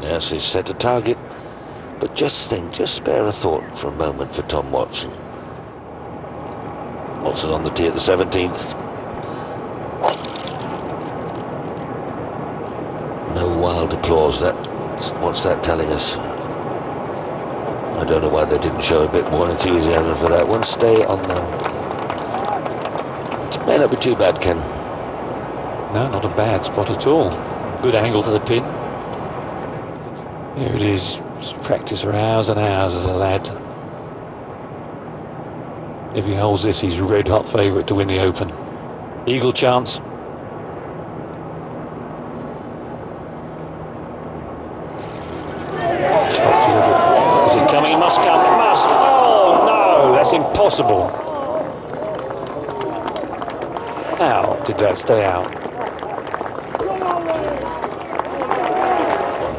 Yes, he's set a target, but just spare a thought for a moment for Tom Watson. Watson on the tee at the 17th. No wild applause. What's that telling us? I don't know why they didn't show a bit more enthusiasm for that one. Stay on now. May not be too bad, Ken. No, not a bad spot at all. Good angle to the pin. Here it is. Practice for hours and hours as a lad. If he holds this, he's red hot favourite to win the Open. Eagle chance. Is it coming? It must come. It must. Oh no, that's impossible. How did that stay out?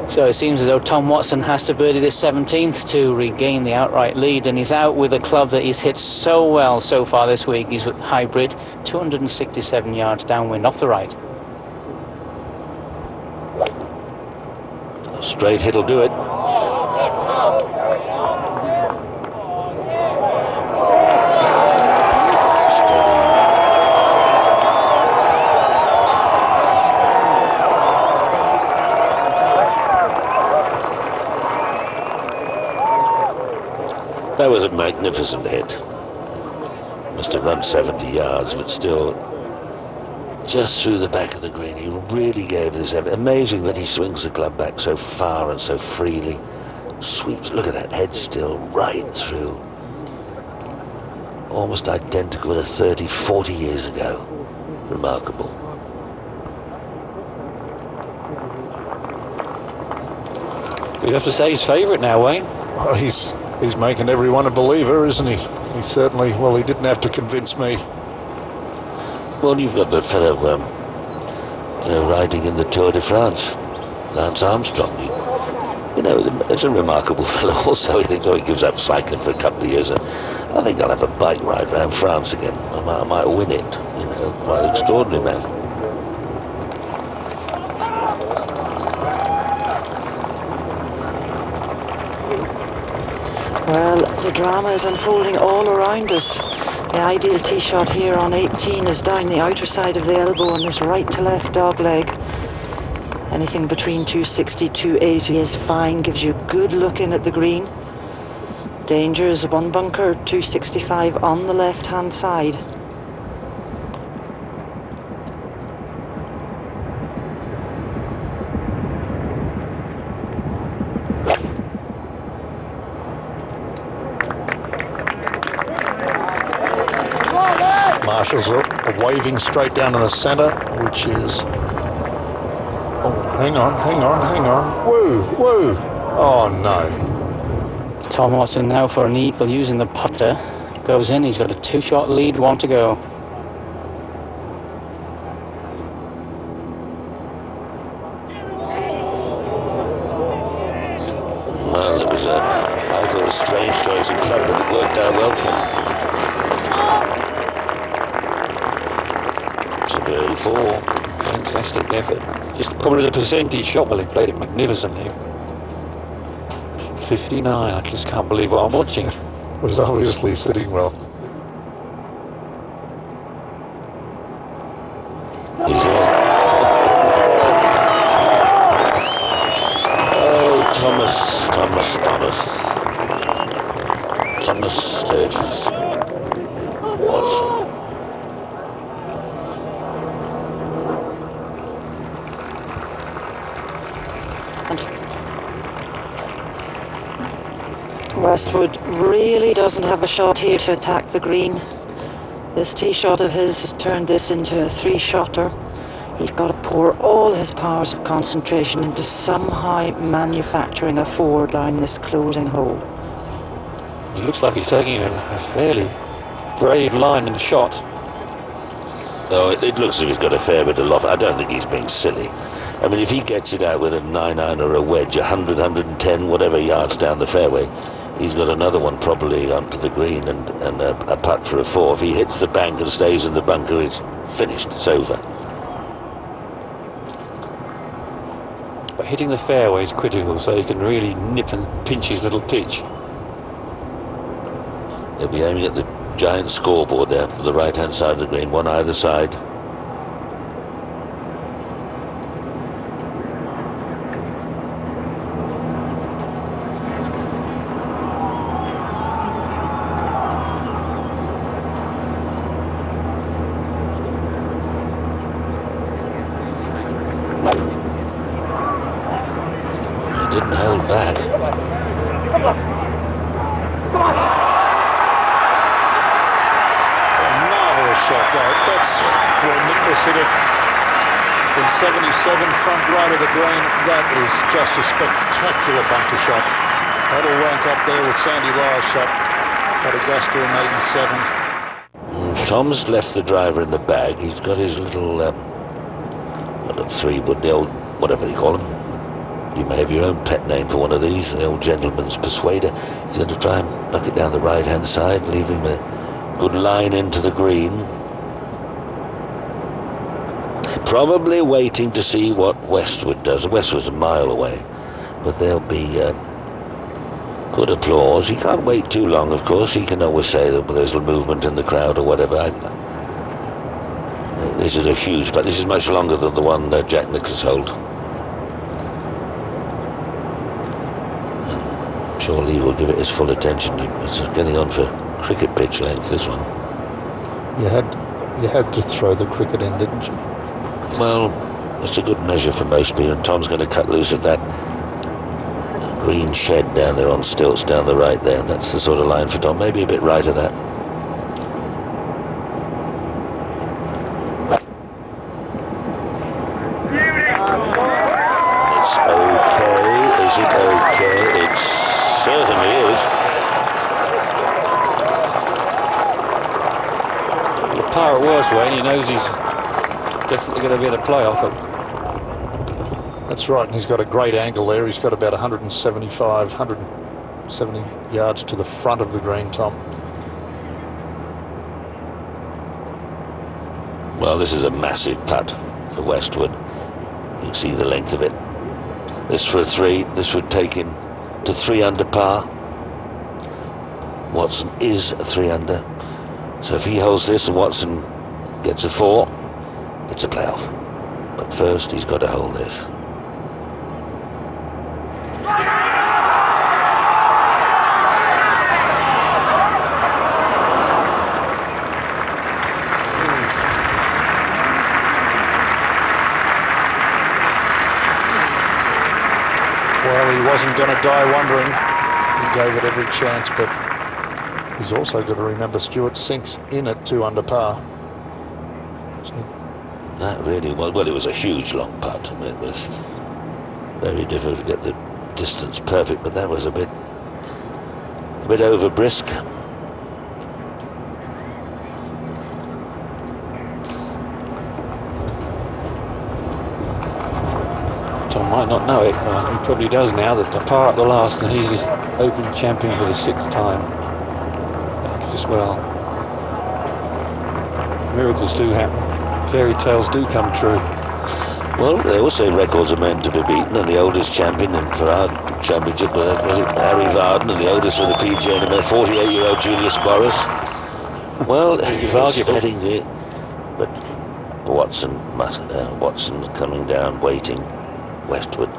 So it seems as though Tom Watson has to birdie this 17th to regain the outright lead, and he's out with a club that he's hit so well so far this week. He's with hybrid, 267 yards downwind off the right. A straight hit'll do it. That was a magnificent hit. Must have run 70 yards, but still just through the back of the green. He really gave this effort. Amazing that he swings the club back so far and so freely. Sweeps, look at that head still, right through. Almost identical to 30, 40 years ago. Remarkable. You'd have to say he's favourite now, Wayne. Well, he's making everyone a believer, isn't he? He certainly, well, he didn't have to convince me. Well, you've got that fellow, riding in the Tour de France, Lance Armstrong. It's a remarkable fellow also. He thinks, he gives up cycling for a couple of years. I think I'll have a bike ride around France again. I might win it. Quite extraordinary man. Well, the drama is unfolding all around us. The ideal tee shot here on 18 is down the outer side of the elbow on this right to left dog leg. Anything between 260, 280 is fine, gives you a good look in at the green. Danger is one bunker, 265 on the left hand side. Marshall's waving straight down to the centre, which is... Oh, hang on. Whoa. Oh, no. Tom Watson now for an eagle using the putter. Goes in, he's got a 2-shot lead, 1 to go. Well, it was I thought a strange choice of club, but it worked out well, Ken. Early 4. Fantastic effort. Just probably the percentage shot. Well, he played it magnificently. 59. I just can't believe what I'm watching. Was obviously sitting well. Oh, Thomas Sturgis. Watson. Westwood really doesn't have a shot here to attack the green. This tee shot of his has turned this into a 3-shotter. He's got to pour all his powers of concentration into somehow manufacturing a 4 down this closing hole. He looks like he's taking a fairly brave line in the shot. Oh, it looks as if he's got a fair bit of loft. I don't think he's being silly. I mean, if he gets it out with a 9-iron or a wedge, 100, 110, whatever yards down the fairway, he's got another one probably onto the green and a putt for a 4. If he hits the bank and stays in the bunker, it's finished. It's over. but hitting the fairway is critical, so he can really nip and pinch his little pitch. He'll be aiming at the giant scoreboard there for the right-hand side of the green, one either side. He didn't hold back. Shot, though. That's where Nicklaus hit it in 77, front right of the green. That is just a spectacular bunker shot. That'll rank up there with Sandy Lyle's shot at Augusta in 87. Tom's left the driver in the bag. He's got his little, what a 3-wood, the old, whatever they call them. You may have your own pet name for one of these, the old gentleman's persuader. He's going to try and knock it down the right-hand side, leaving a good line into the green. Probably waiting to see what Westwood does. Westwood's a mile away, but there'll be good applause. He can't wait too long, of course. He can always say that there's a movement in the crowd or whatever. This is a huge, but this is much longer than the one Jack Nicklaus held. I'm sure Lee will give it his full attention. It's getting on for cricket pitch length, this one. You had to throw the cricket in, didn't you? Well, it's a good measure for most people, and Tom's going to cut loose at that green shed down there on stilts down the right there. That's the sort of line for Tom, maybe a bit right of that. It's okay. Is it okay? It certainly is. The par at worst, Wayne, he knows he's definitely going to be able to play off it. That's right, and he's got a great angle there. He's got about 170 yards to the front of the green, Tom. Well, this is a massive putt for Westwood. You can see the length of it. This for a 3. This would take him to 3 under par. Watson is a 3 under. So if he holds this and Watson gets a 4, it's a playoff. But first he's got to hold this. Well, he wasn't going to die wondering. He gave it every chance, but he's also got to remember Stuart sinks in at 2 under par. So That really was, well, it was a huge long putt. I mean, it was very difficult to get the distance perfect, but that was a bit over brisk. Tom might not know it, he probably does now, that the par at the last, and he's the Open champion for the 6th time. Just well, miracles do happen. Fairy tales do come true. Well, they always say records are meant to be beaten, and the oldest champion for our championship was it Harry Varden, and the oldest for the PGA in America, 48-year-old Julius Boris. Well, he's heading there, but Watson coming down, waiting. Westwood.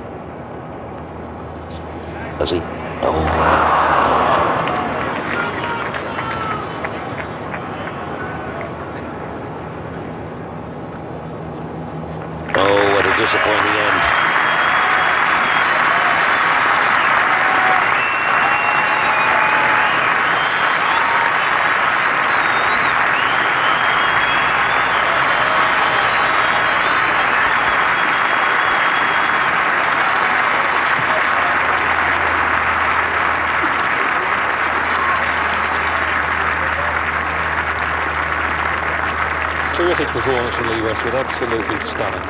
Has he? Oh. Disappointing end. Terrific performance from Lee Westwood, absolutely stunning.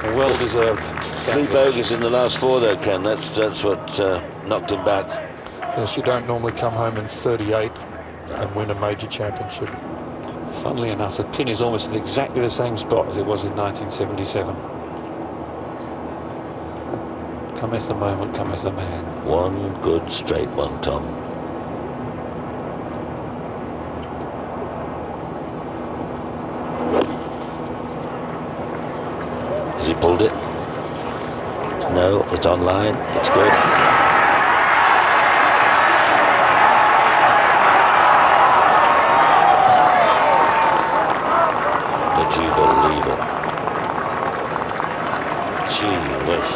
A well-deserved 3 bogeys in the last 4 though, Ken. That's what knocked him back. Yes, you don't normally come home in 38 and win a major championship. Funnily enough, the pin is almost in exactly the same spot as it was in 1977. Cometh the moment, cometh the man. One good straight one, Tom. Has he pulled it? No, it's online. It's good. Would you believe it? Gee whiz.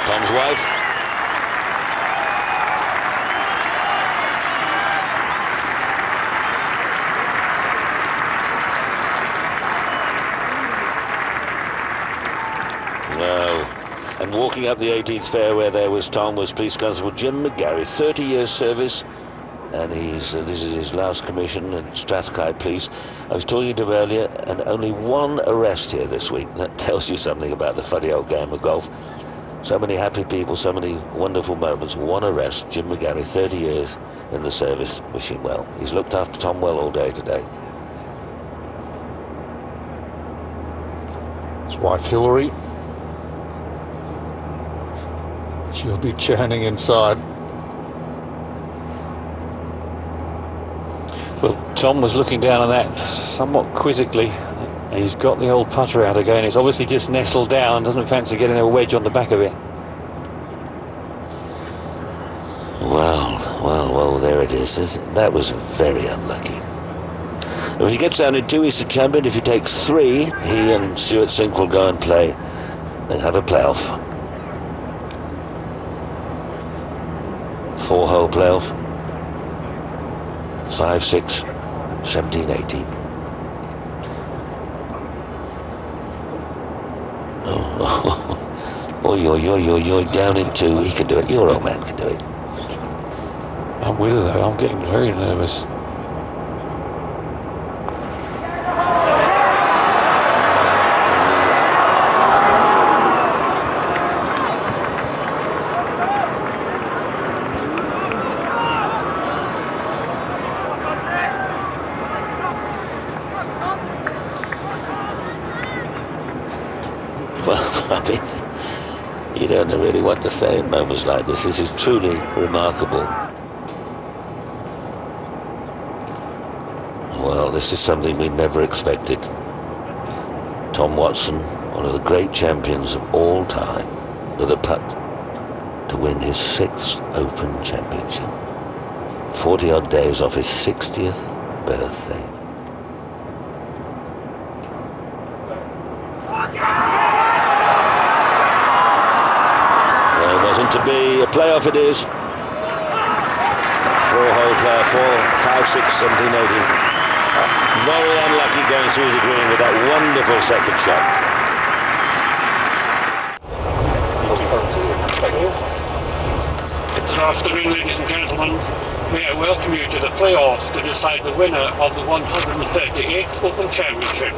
Tom's wife. Well, and walking up the 18th fairway there was Tom, was Police Constable Jim McGarry, 30 years service, and this is his last commission at Strathclyde Police. I was talking to him earlier, and only one arrest here this week. That tells you something about the funny old game of golf. So many happy people, so many wonderful moments. One arrest. Jim McGarry, 30 years in the service. Wish him well. He's looked after Tom well all day today. His wife Hillary. She'll be churning inside. Well, Tom was looking down on that somewhat quizzically. He's got the old putter out again. It's obviously just nestled down, doesn't fancy getting a wedge on the back of it. Well, there it is. That was very unlucky. If he gets down in 2, he's the champion. If he takes 3, he and Stuart Sink will go and play and have a playoff. 4-hole playoff. 5, 6, 17, 18. You're down in 2. He can do it. Your old man can do it. I'm with her though. I'm getting very nervous. Well, I mean, you don't know really what to say in moments like this. This is truly remarkable. Well, this is something we never expected. Tom Watson, one of the great champions of all time, with a putt to win his 6th Open Championship. 40-odd days off his 60th birthday. To be a playoff it is. 4-hole player, 4, 5, 6, 17, 18. Very unlucky going through the green with that wonderful second shot. Good afternoon, ladies and gentlemen. May I welcome you to the playoff to decide the winner of the 138th Open Championship.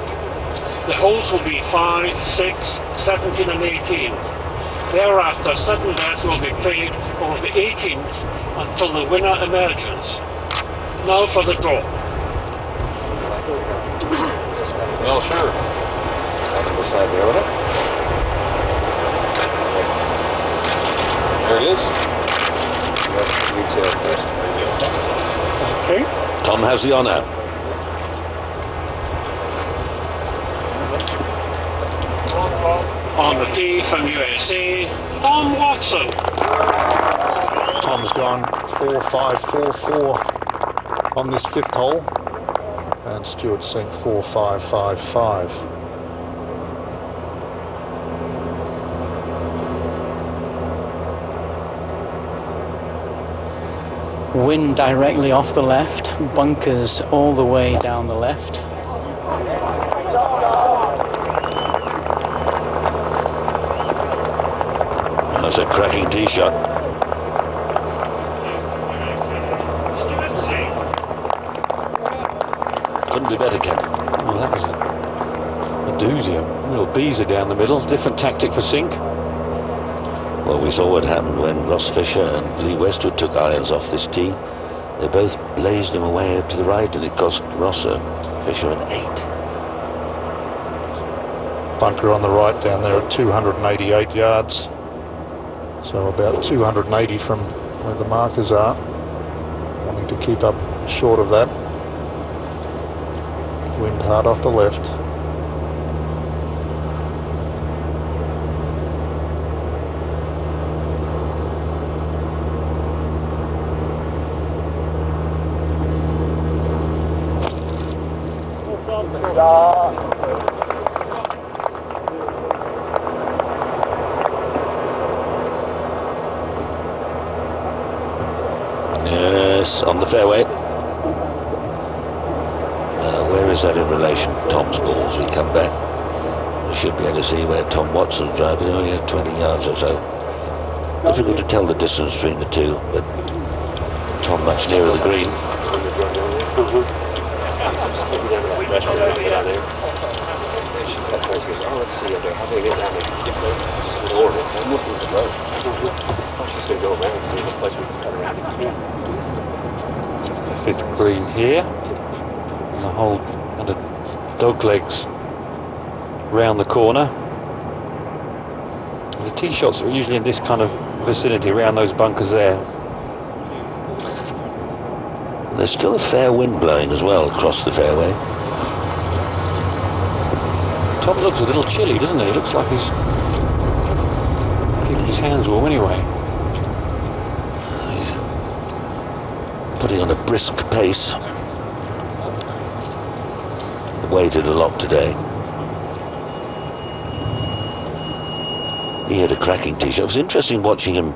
The holes will be 5, 6, 17 and 18. Thereafter, sudden death will be played over the 18th until the winner emerges. Now for the draw. Well, sure. Beside the owner. There it is. That's retail first. Okay. Tom has the honour. On the tee from USA, Tom Watson. Tom's gone 4-5-4-4 on this 5th hole, and Stuart Sink 4-5-5-5. Wind directly off the left, bunkers all the way down the left. It's a cracking tee shot. Couldn't be better, Ken. Oh, that was a doozy. A real beezer down the middle. Different tactic for Sink. Well, we saw what happened when Ross Fisher and Lee Westwood took irons off this tee. They both blazed them away to the right, and it cost Fisher an 8. Bunker on the right down there at 288 yards. So about 280 from where the markers are. Wanting to keep up short of that. Wind hard off the left. Yes, on the fairway. Where is that in relation to Tom's ball as we come back? We should be able to see where Tom Watson's driving, only 20 yards or so. Difficult to tell the distance between the two, but Tom much nearer the green. Let's see if how they get down in order. I'm looking at the road. I'm just going to go around and see what place we can cut around it. Fifth green here. And the hole under dog legs round the corner. The tee shots are usually in this kind of vicinity, around those bunkers there. There's still a fair wind blowing as well across the fairway. Tom looks a little chilly, doesn't he? Looks like he's keeping his hands warm anyway. He's putting on a brisk pace. Waited a lot today. He had a cracking tee shot. It was interesting watching him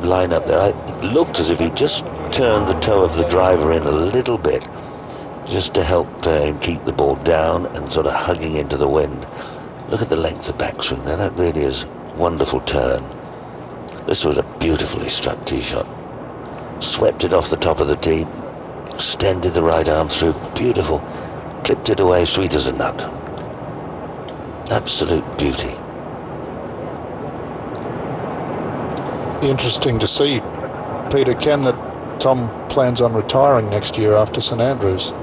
line up there. It looked as if he just turned the toe of the driver in a little bit, just to help him keep the ball down and sort of hugging into the wind. Look at the length of backswing there. That really is wonderful turn. This was a beautifully struck tee shot. Swept it off the top of the tee, extended the right arm through. Beautiful. Clipped it away, sweet as a nut. Absolute beauty. Interesting to see, Peter, Ken, that Tom plans on retiring next year after St Andrews.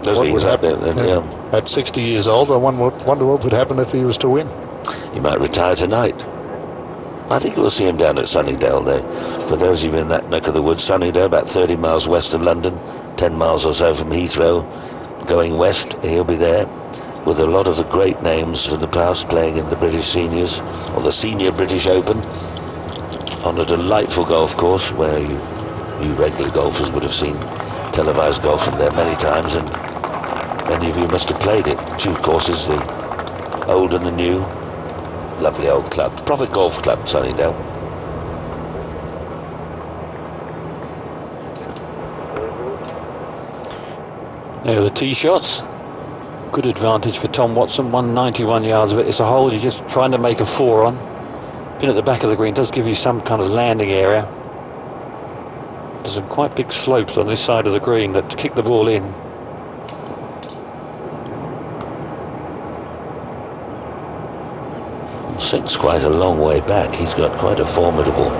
Does What he? would Is that happen? it? Yeah. At 60 years old, I wonder what would happen if he was to win. He might retire tonight. I think we'll see him down at Sunnydale there. For those of you in that neck of the woods, Sunnydale, about 30 miles west of London, 10 miles or so from Heathrow. Going west, he'll be there with a lot of the great names from the past playing in the British Seniors, or the Senior British Open, on a delightful golf course where you regular golfers would have seen televised golf from there many times, and many of you must have played it. 2 courses, the old and the new. Lovely old club. Profit Golf Club, Sunnydale. There are the tee shots. Good advantage for Tom Watson. 191 yards of it. It's a hole you're just trying to make a 4 on. Pin at the back of the green does give you some kind of landing area. There's some quite big slopes on this side of the green that kick the ball in. Sink's quite a long way back. He's got quite a formidable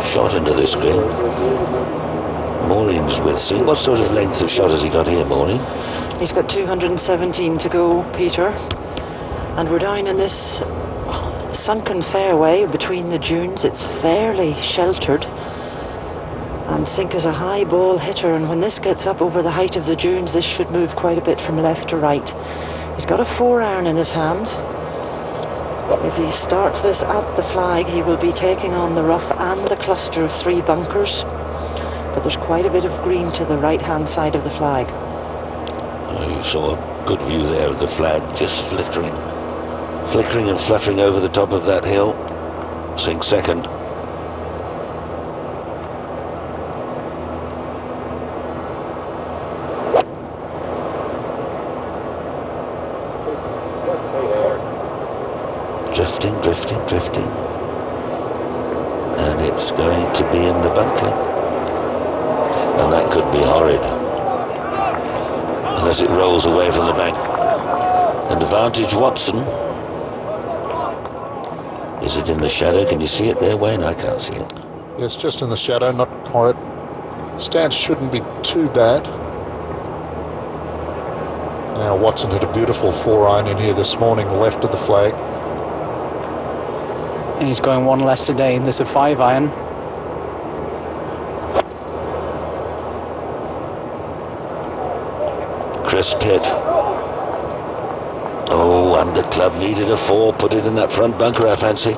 shot into this green. Maureen's with Sink. What sort of length of shot has he got here, Maureen? He's got 217 to go, Peter. And we're down in this sunken fairway between the dunes. It's fairly sheltered. And Sink is a high ball hitter, and when this gets up over the height of the dunes, this should move quite a bit from left to right. He's got a 4-iron in his hand. If he starts this at the flag, he will be taking on the rough and the cluster of 3 bunkers. But there's quite a bit of green to the right-hand side of the flag. You saw a good view there of the flag just flickering and fluttering over the top of that hill. Sink second. Drifting. And it's going to be in the bunker. And that could be horrid. Unless it rolls away from the bank. Advantage Watson. Is it in the shadow? Can you see it there, Wayne? I can't see it. Yes, just in the shadow, not horrid. Stance shouldn't be too bad. Now Watson hit a beautiful 4-iron in here this morning, left of the flag. And he's going one less today. There's a 5-iron. Chris Pitt. Oh, under club needed a 4. Put it in that front bunker, I fancy.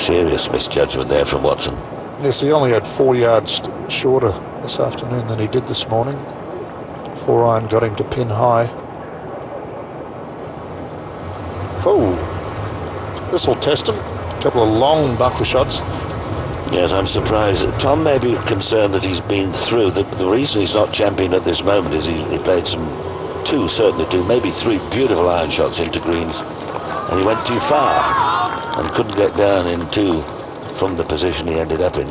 Serious misjudgment there from Watson. Yes, he only had 4 yards shorter this afternoon than he did this morning. 4-iron got him to pin high. Oh, this will test him. A couple of long bunker shots. Yes, I'm surprised. Tom may be concerned that he's been through. The reason he's not champion at this moment is he played certainly two, maybe 3 beautiful iron shots into greens, and he went too far and couldn't get down in 2 from the position he ended up in.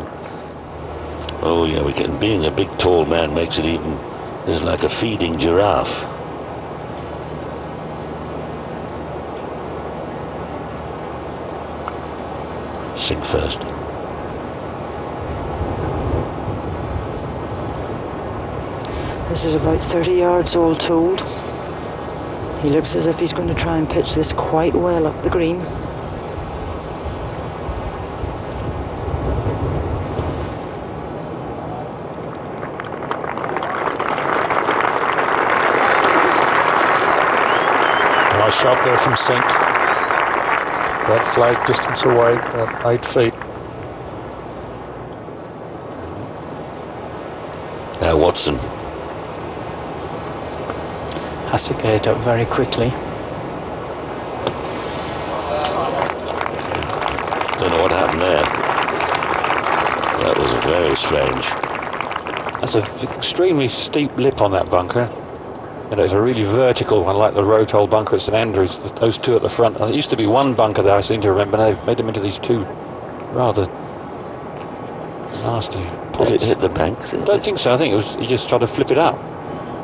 Oh yeah, being a big tall man makes it even, it's like a feeding giraffe. Sink first. This is about 30 yards all told. He looks as if he's going to try and pitch this quite well up the green. Nice shot there from Sink. That flag distance away, about 8 feet. Now Watson. Has to get it up very quickly. Don't know what happened there. That was very strange. That's an extremely steep lip on that bunker. And it's a really vertical one, like the road hole bunker at St Andrews. Those 2 at the front. There used to be 1 bunker there, I seem to remember. Now they've made them into these 2 rather nasty pots. Did it hit the bank? I don't think so. I think he just tried to flip it out.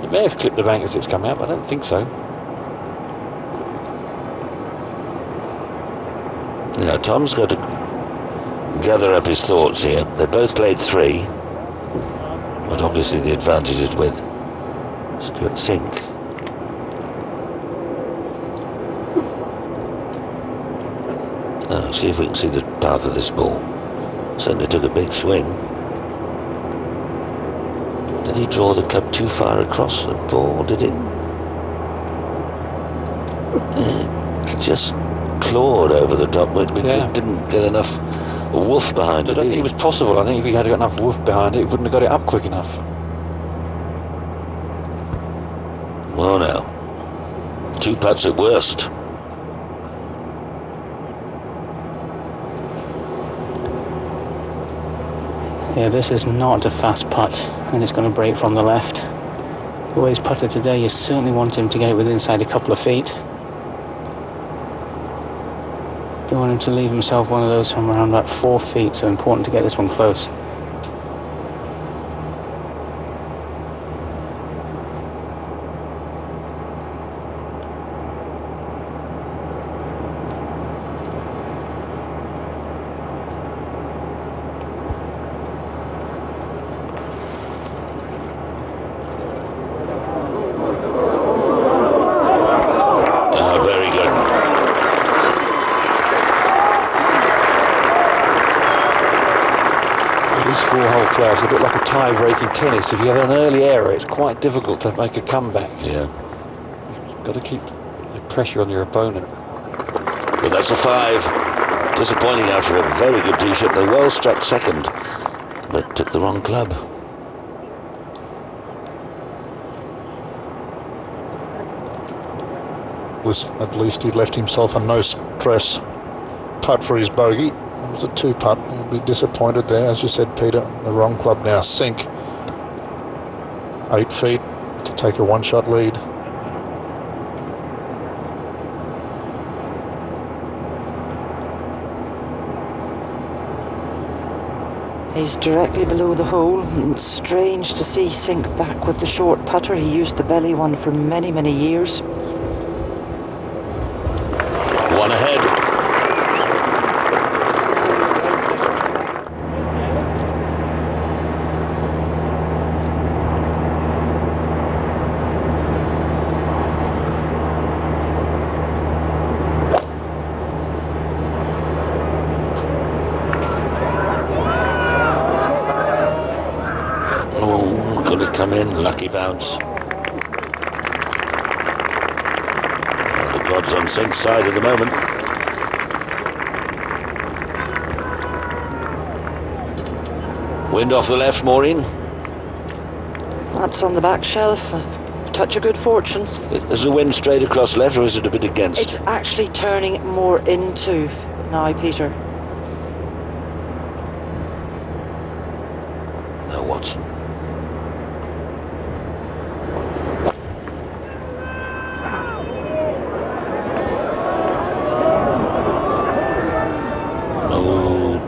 It may have clipped the bank as it's come out, but I don't think so. Now Tom's got to gather up his thoughts here. They both played 3, but obviously the advantage is with Stuart Sink. Now see if we can see the path of this ball. Certainly took a big swing. Did he draw the club too far across the ball, did it? It just clawed over the top, but it didn't get enough woof behind it. I don't think it was possible. I think if he had got enough woof behind it, he wouldn't have got it up quick enough. Well now, 2 putts at worst. Yeah, this is not a fast putt, and it's going to break from the left. The way he's putted today, you certainly want him to get it within inside a couple of feet. Don't want him to leave himself one of those from around about 4 feet, so important to get this one close. It's a bit like a tie-breaking tennis. If you have an early error, it's quite difficult to make a comeback. Yeah. You've got to keep the pressure on your opponent. But that's a 5. Disappointing after a very good tee shot. They well struck second, but took the wrong club. At least he left himself a no-stress putt for his bogey. It was a 2-putt. He'll be disappointed there, as you said, Peter. The wrong club now. Sink. 8 feet to take a 1-shot lead. He's directly below the hole. And it's strange to see sink back with the short putter. He used the belly one for many, many years. One ahead. Could it come in? Lucky bounce. The God's on Sink's side at the moment. Wind off the left, Maureen. That's on the back shelf. A touch of good fortune. Is the wind straight across left, or is it a bit against? It's actually turning more into now, Peter. No, Watson.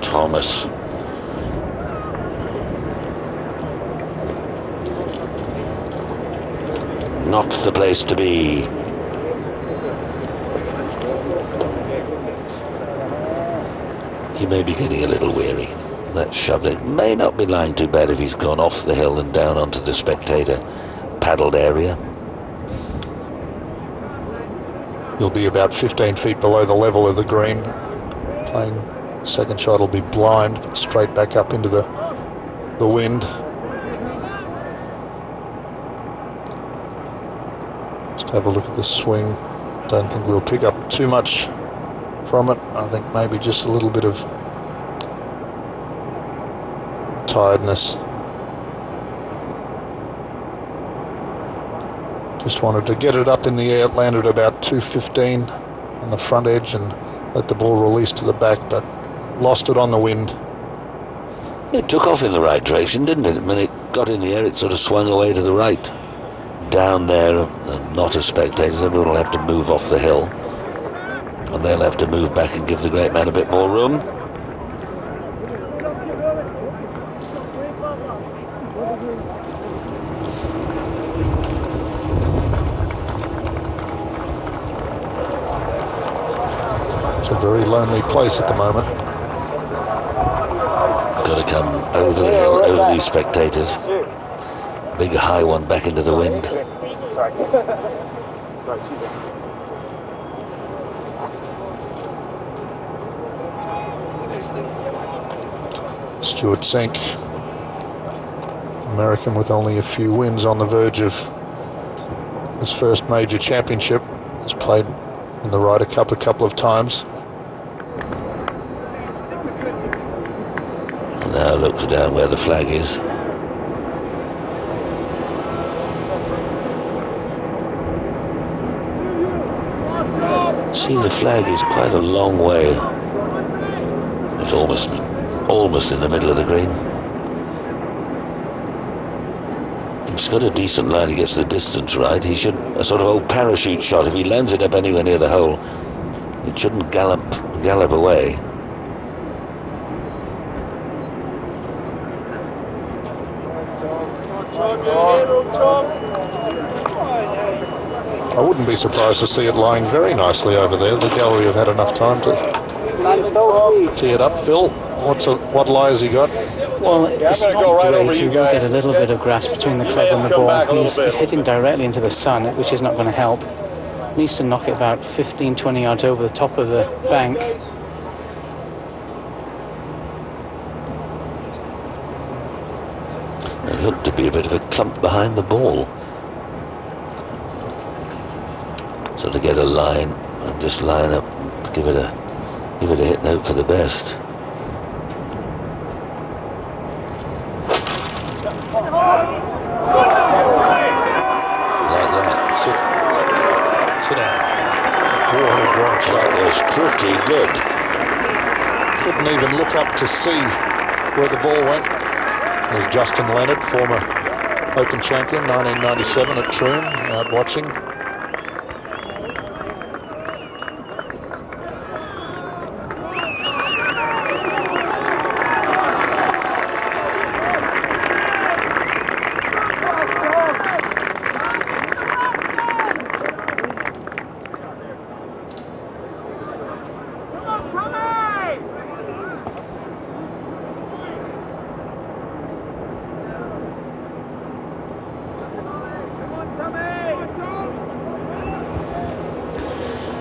Thomas. Not the place to be. He may be getting a little weary. That shove it may not be lying too bad if he's gone off the hill and down onto the spectator paddled area. He'll be about 15 feet below the level of the green. Playing second shot will be blind, but straight back up into the wind. Just have a look at the swing. Don't think we'll pick up too much from it. I think maybe just a little bit of tiredness. Just wanted to get it up in the air. It landed about 215 on the front edge and let the ball release to the back, but lost it on the wind. It took off in the right direction, didn't it? When it got in the air, it sort of swung away to the right. Down there, not as spectators, everyone will have to move off the hill. And they'll have to move back and give the great man a bit more room. It's a very lonely place at the moment. Got to come over the hill, over these spectators. Big high one back into the wind. Stuart Sink, American with only a few wins, on the verge of his first major championship. He's played in the Ryder Cup a couple of times. Now looks down where the flag is. See, the flag is quite a long way. It's almost in the middle of the green. He's got a decent line. He gets the distance right. He should, a sort of old parachute shot. If he lands it up anywhere near the hole, it shouldn't gallop away. I wouldn't be surprised to see it lying very nicely over there. The gallery have had enough time to tee it up. Phil, what lie has he got? Well, it's not great. He will get a little bit of grass between the club and the ball. He's hitting directly into the sun, which is not going to help. Needs to knock it about 15, 20 yards over the top of the bank. It looked to be a bit of a clump behind the ball. So to get a line and just line up, give it a hit and hope for the best. Like that. Sit down. That was pretty good. Couldn't even look up to see where the ball went. There's Justin Leonard, former Open champion, 1997 at Troon, out watching.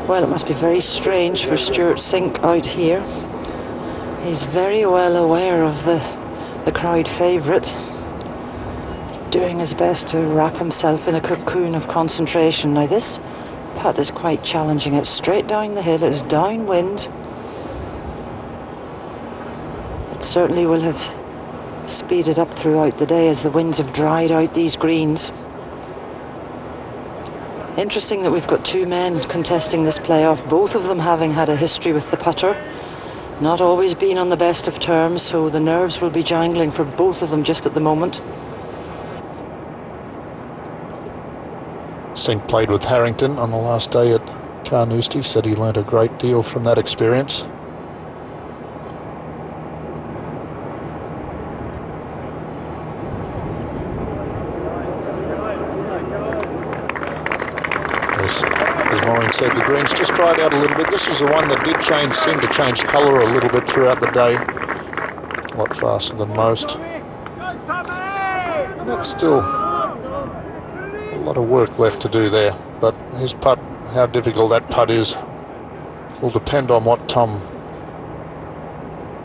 Well, it must be very strange for Stuart Sink out here. He's very well aware of the crowd favourite. Doing his best to wrap himself in a cocoon of concentration. Now this putt is quite challenging. It's straight down the hill, it's downwind. It certainly will have speeded up throughout the day as the winds have dried out these greens. Interesting that we've got two men contesting this playoff, both of them having had a history with the putter. Not always been on the best of terms, so the nerves will be jangling for both of them just at the moment. Sink played with Harrington on the last day at Carnoustie, said he learned a great deal from that experience. As Maureen said, the greens just dried out a little bit. This is the one that did seem to change colour a little bit throughout the day. A lot faster than most. And that's still a lot of work left to do there. But his putt, how difficult that putt is, will depend on what Tom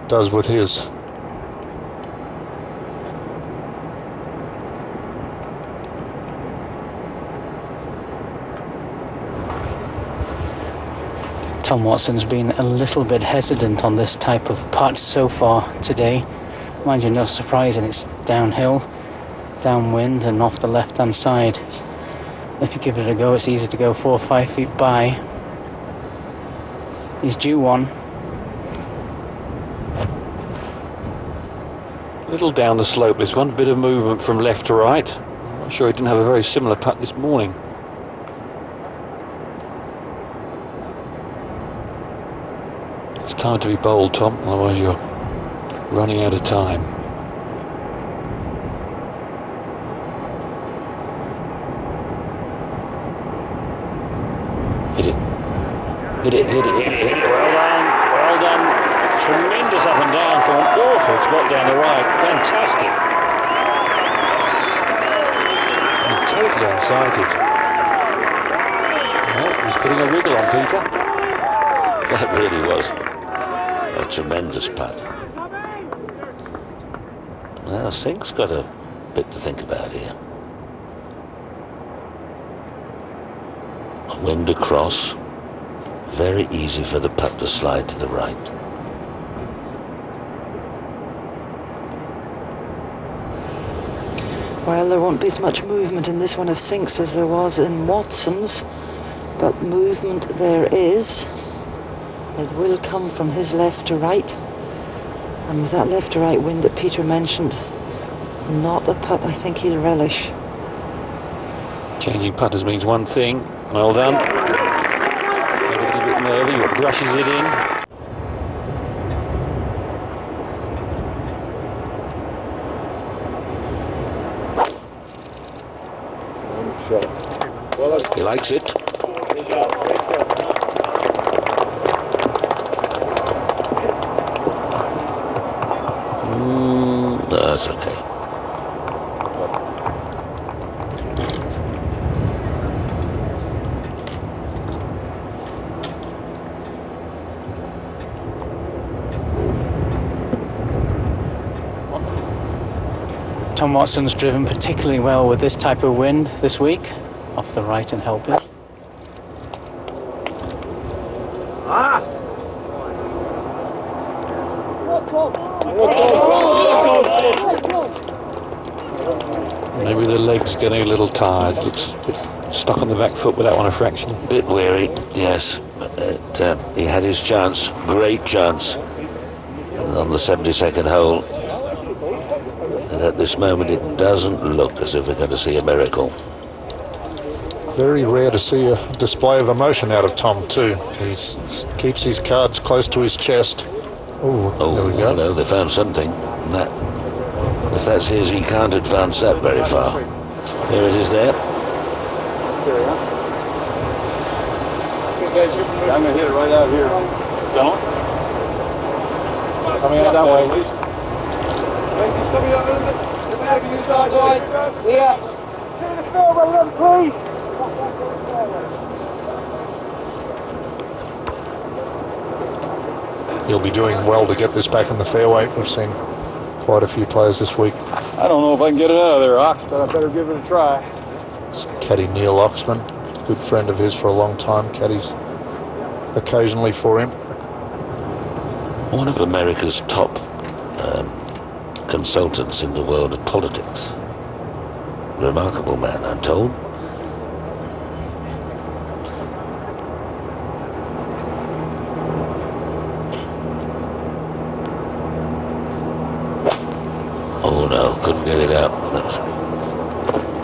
does with his. Tom Watson's been a little bit hesitant on this type of putt so far today. Mind you, no surprise, and it's downhill, downwind and off the left-hand side. If you give it a go, it's easy to go 4 or 5 feet by. He's due one. A little down the slope, this one. Bit of movement from left to right. I'm not sure he didn't have a very similar putt this morning. It's time to be bold, Tom, otherwise you're running out of time. Hit it. Hit it, hit it, hit it, hit it. Well done, well done. Tremendous up and down for an awful spot down the right. Fantastic. And totally unsighted. Well, he's putting a wriggle on Peter. That really was a tremendous putt. Well, Sink's got a bit to think about here. Wind across, very easy for the putt to slide to the right. Well, there won't be as much movement in this one of Sink's as there was in Watson's, but movement there is. It will come from his left to right, and with that left to right wind that Peter mentioned, not a putt I think he'll relish. Changing putters means one thing. Well done. Maybe a little bit nervy, but brushes it in. He likes it. That's okay. Tom Watson's driven particularly well with this type of wind this week, off the right and helping. Maybe the leg's getting a little tired. Looks a bit stuck on the back foot with that one a fraction. Bit weary, yes. But, he had his chance, great chance, on the 72nd hole. And at this moment it doesn't look as if we're going to see a miracle. Very rare to see a display of emotion out of Tom too. He keeps his cards close to his chest. Oh, there we go. No, they found something. And that, if that's his, he can't advance that very far. There it is there. I'm going to hit it right out here. Don't? Coming out that way. At least. He's coming out a little bit. You side line. Yeah. To the fairway then, please. he'll be doing well to get this back in the fairway. We've seen quite a few players this week. I don't know if I can get it out of there, Ox, but I better give it a try. It's caddy Neil Oxman, good friend of his for a long time. Caddies occasionally for him. One of America's top consultants in the world of politics. Remarkable man, I'm told. Oh no, couldn't get it out. That's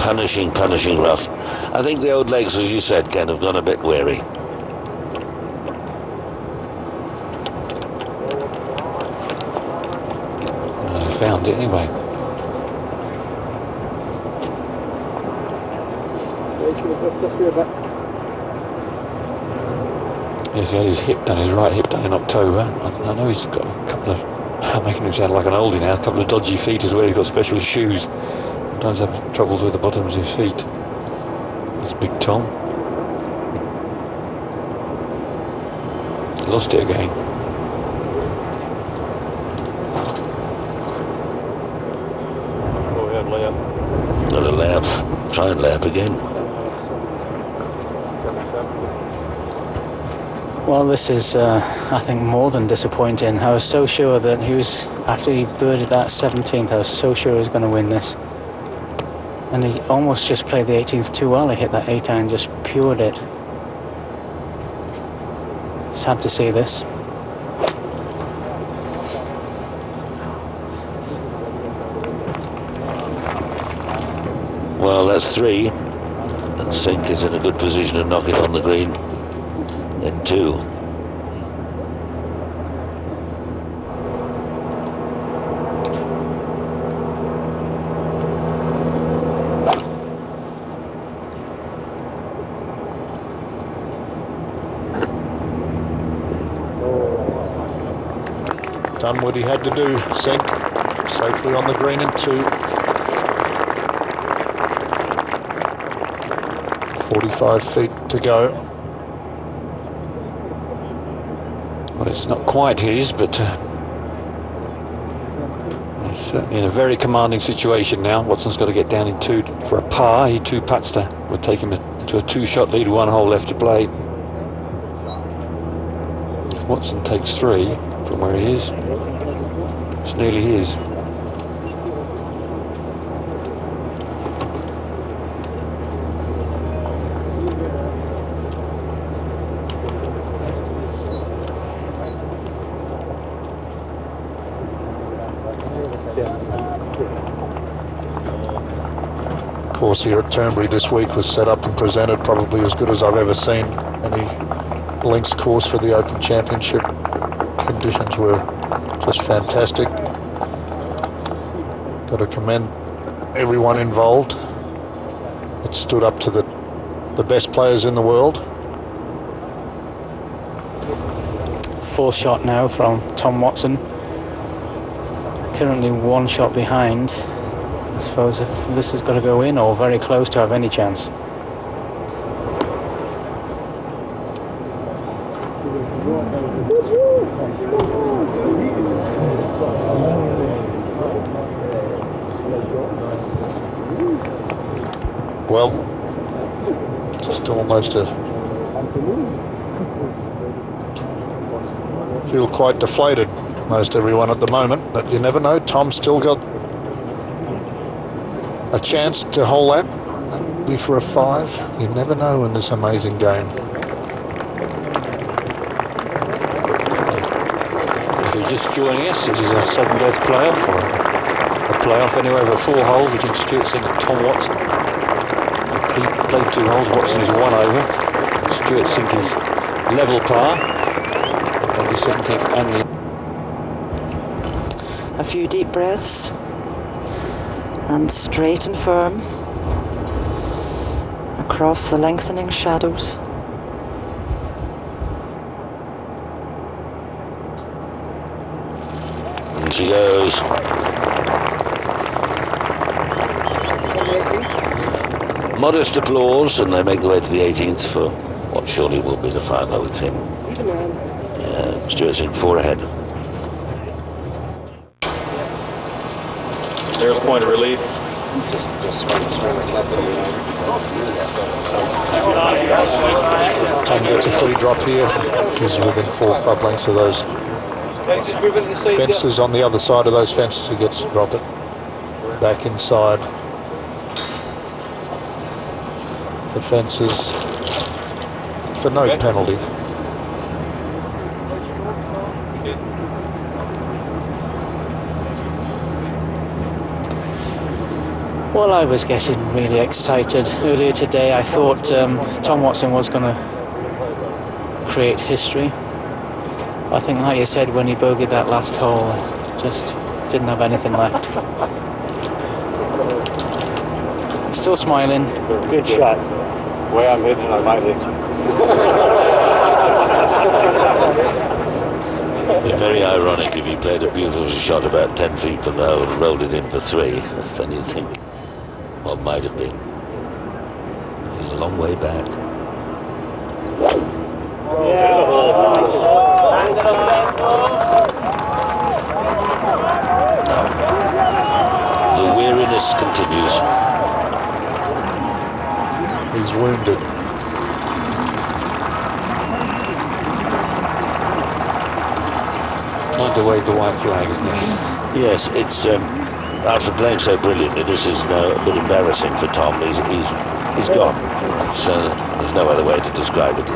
punishing rough. I think the old legs, as you said, Ken, have gone a bit weary. I found it anyway. Yes, he had his hip done, his right hip done in October. I know he's got a couple of, making him sound like an oldie now, a couple of dodgy feet as well. He's got special shoes. Sometimes have troubles with the bottoms of his feet. That's Big Tom. Lost it again. Go ahead, layup. Got a layup. Try and layup again. Well, this is, I think, more than disappointing. I was so sure that he was, after he birdied that 17th, I was so sure he was going to win this. And he almost just played the 18th too well. He hit that 8-iron, just pured it. Sad to see this. Well, that's 3. And Sink is in a good position to knock it on the green. Then 2. Done what he had to do, Sink. Safely on the green in 2. 45 feet to go. Well, it's not quite his, but he's certainly in a very commanding situation now. Watson's got to get down in 2 for a par. He 2 putts to would take him to a 2-shot lead, 1 hole left to play. If Watson takes 3 from where he is, it's nearly his. Course here at Turnberry this week was set up and presented probably as good as I've ever seen any links course for the Open Championship. Conditions were just fantastic. Got to commend everyone involved. It stood up to the best players in the world. 4th shot now from Tom Watson. Currently 1 shot behind. I suppose if this has got to go in or very close to have any chance. Well, just almost feel quite deflated, most everyone at the moment, but you never know. Tom's still got a chance to hole that. That'd be for a 5. You never know in this amazing game. If you're just joining us, this is a sudden death playoff, or a playoff anyway over 4 holes between Stuart Sink and Tom Watson. He played 2 holes, Watson is 1 over. Stuart Sink is level par. On the 17th and the... A few deep breaths. And straight and firm across the lengthening shadows. And she goes. Modest applause, and they make their way to the 18th for what surely will be the final with him. Stuart Sink 4 ahead. There's point of relief. Tom gets a free drop here. He's within 4 club lengths of those fences on the other side of those fences. He gets to drop it back inside the fences for no penalty. Well, I was getting really excited earlier today. I thought Tom Watson was going to create history. I think, like you said, when he bogeyed that last hole, just didn't have anything left. Still smiling. Good shot. The way I'm hitting it, I might hit It'd be very ironic if he played a beautiful shot about 10 feet from the hole and rolled it in for 3. Then you think what might have been. He's a long way back. Now, the weariness continues. He's wounded. Time to wave the white flag, isn't it? Yes, it's after playing so brilliantly, this is now a bit embarrassing for Tom. He's gone. There's no other way to describe it.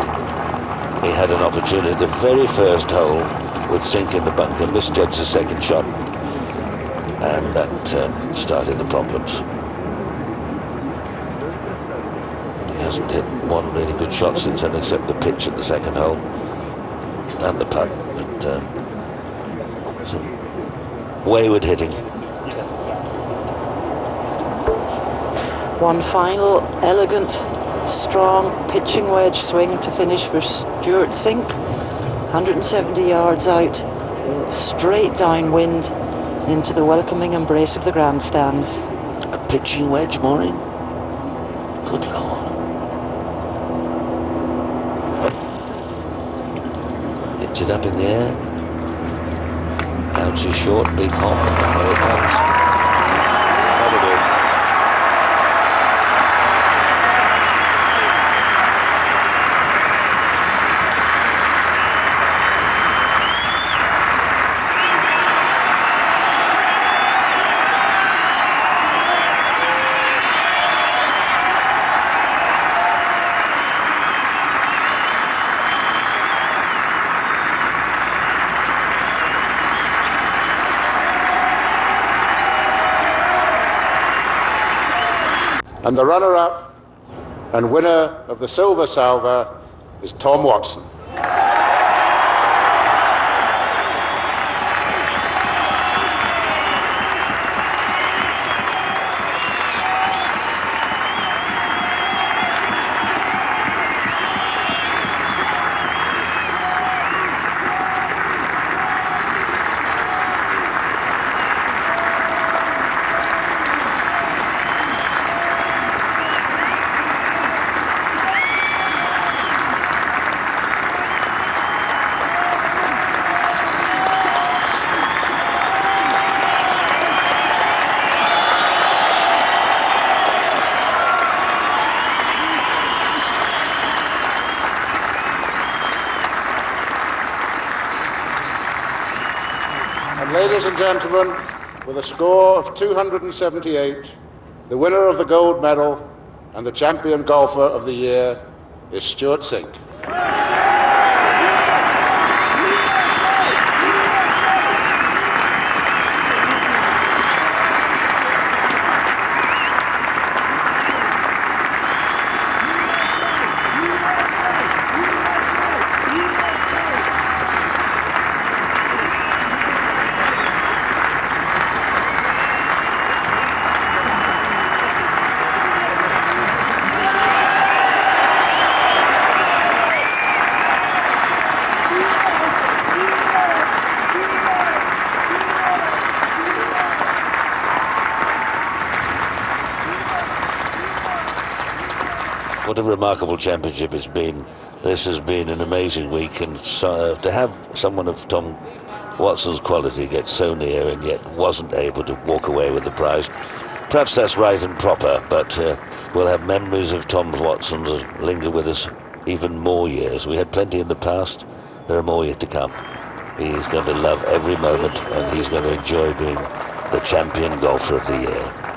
He had an opportunity at the very first hole with Sink in the bunker, misjudged the second shot, and that started the problems. He hasn't hit one really good shot since then, except the pitch at the second hole and the putt, but some wayward hitting. One final elegant, strong pitching wedge swing to finish for Stuart Sink. 170 yards out, straight downwind into the welcoming embrace of the grandstands. A pitching wedge, Maureen? Good Lord. Pitch it up in the air. Bounces short, big hop. There it comes. That'll do. And the runner-up and winner of the Silver Salver is Tom Watson. Ladies and gentlemen, with a score of 278, the winner of the gold medal and the champion golfer of the year is Stuart Sink. what a remarkable championship it's been. This has been an amazing week, and so, to have someone of Tom Watson's quality get so near and yet wasn't able to walk away with the prize, perhaps that's right and proper, but we'll have memories of Tom Watson that linger with us even more years. We had plenty in the past, there are more yet to come. He's going to love every moment, and he's going to enjoy being the champion golfer of the year.